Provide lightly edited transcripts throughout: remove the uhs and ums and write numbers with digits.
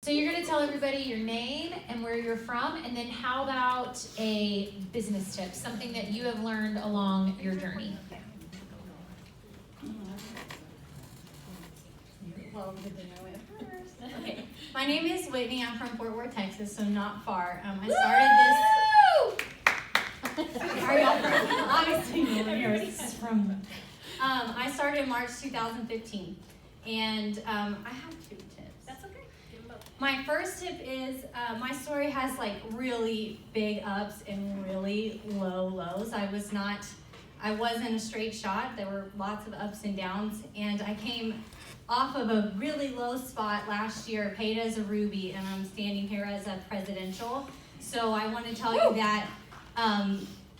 So you're going to tell everybody your name and where you're from, and then how about a business tip, something that you have learned along your journey? Well, good to know it first. Okay, my name is Whitney. I'm from Fort Worth, Texas, so not far. I started this. Are y'all from? Obviously, no one here is from. I started in March 2015, and I have 2 tips. That's okay. Give them both. My first tip is my story has like really big ups and really low lows. I wasn't a straight shot. There were lots of ups and downs, and I came off of a really low spot last year, paid as a Ruby, and I'm standing here as a presidential. So I want to tell you that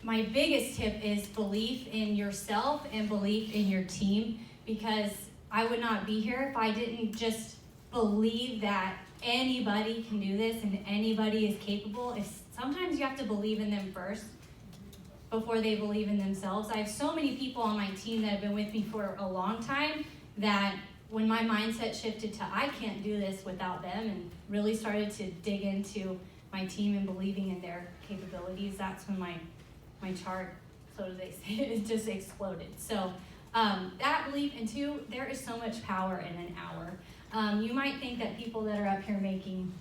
my biggest tip is belief in yourself and belief in your team, because I would not be here if I didn't just believe that anybody can do this and anybody is capable. Sometimes you have to believe in them first before they believe in themselves. I have so many people on my team that have been with me for a long time that when my mindset shifted to I can't do this without them and really started to dig into my team and believing in their capabilities, that's when my chart, so do they say, it just exploded. So that belief, and 2, there is so much power in an hour. You might think that people that are up here making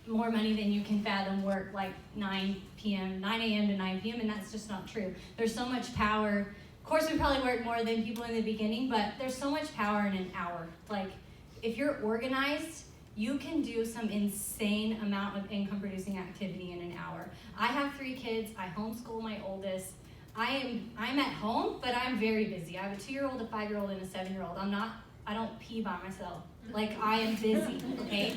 more money than you can fathom work like 9 a.m. to 9 p.m., and that's just not true. There's so much power. Of course, we probably work more than people in the beginning, but there's so much power in an hour. Like, if you're organized, you can do some insane amount of income producing activity in an hour. I have 3 kids. I homeschool my oldest. I'm at home, but I'm very busy. I have a 2-year-old, a 5-year-old, and a 7-year-old. I don't pee by myself. Like, I am busy, okay?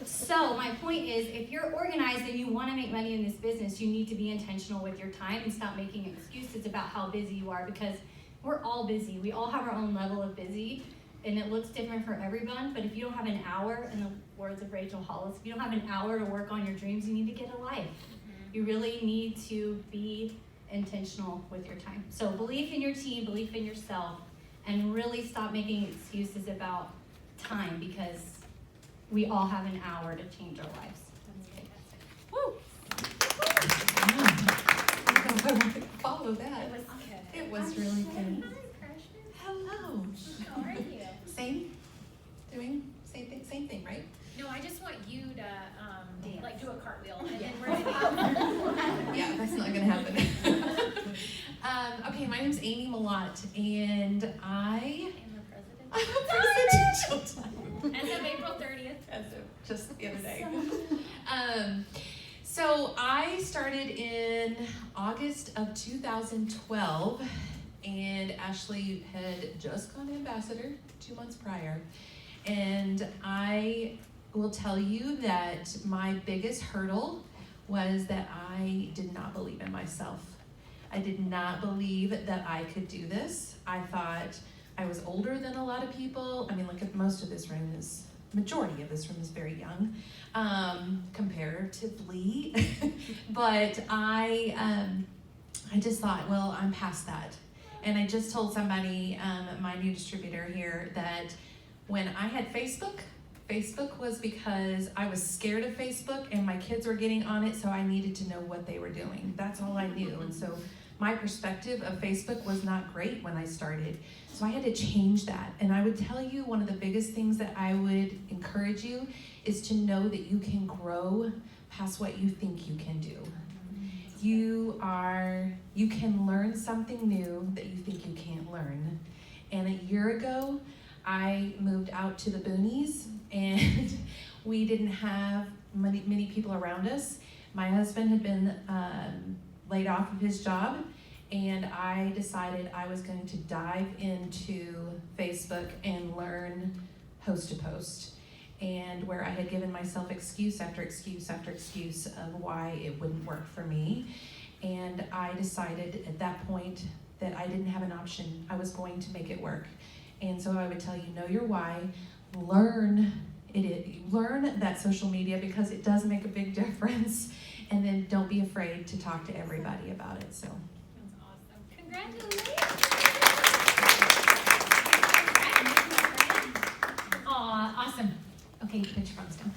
So my point is, if you're organized and you want to make money in this business, you need to be intentional with your time and stop making excuses about how busy you are, because we're all busy. We all have our own level of busy, and it looks different for everyone. But if you don't have an hour, in the words of Rachel Hollis, if you don't have an hour to work on your dreams, you need to get a life. You really need to be intentional with your time. So belief in your team, belief in yourself, and really stop making excuses about time, because we all have an hour to change our lives. Okay. Woo! Follow that. It was really good. Hello. How are you? Same thing, right? No, I just want you to like do a cartwheel and Yeah. then we're gonna Yeah, that's not gonna happen. Okay, my name's Amy Malott, and I am the president. I'm a presidential time. As of April 30th. As of just the other day. So I started in August of 2012, and Ashley had just gone ambassador 2 months prior. And I will tell you that my biggest hurdle was that I did not believe in myself. I did not believe that I could do this. I thought I was older than a lot of people. I mean, look at majority of this room is very young, comparatively. But I just thought, well, I'm past that. And I just told somebody, my new distributor here, that when I had Facebook was because I was scared of Facebook and my kids were getting on it, so I needed to know what they were doing. That's all I knew. And so my perspective of Facebook was not great when I started. So I had to change that. And I would tell you, one of the biggest things that I would encourage you is to know that you can grow past what you think you can do. You can learn something new that you think you can't learn. And a year ago, I moved out to the boonies, and we didn't have many people around us. My husband had been laid off of his job, and I decided I was going to dive into Facebook and learn host to post. And where I had given myself excuse after excuse after excuse of why it wouldn't work for me. And I decided at that point that I didn't have an option. I was going to make it work. And so I would tell you, know your why, learn that social media, because it does make a big difference. And then don't be afraid to talk to everybody about it. So. That's awesome. Congratulations. Aw, awesome. Okay, put your phones down.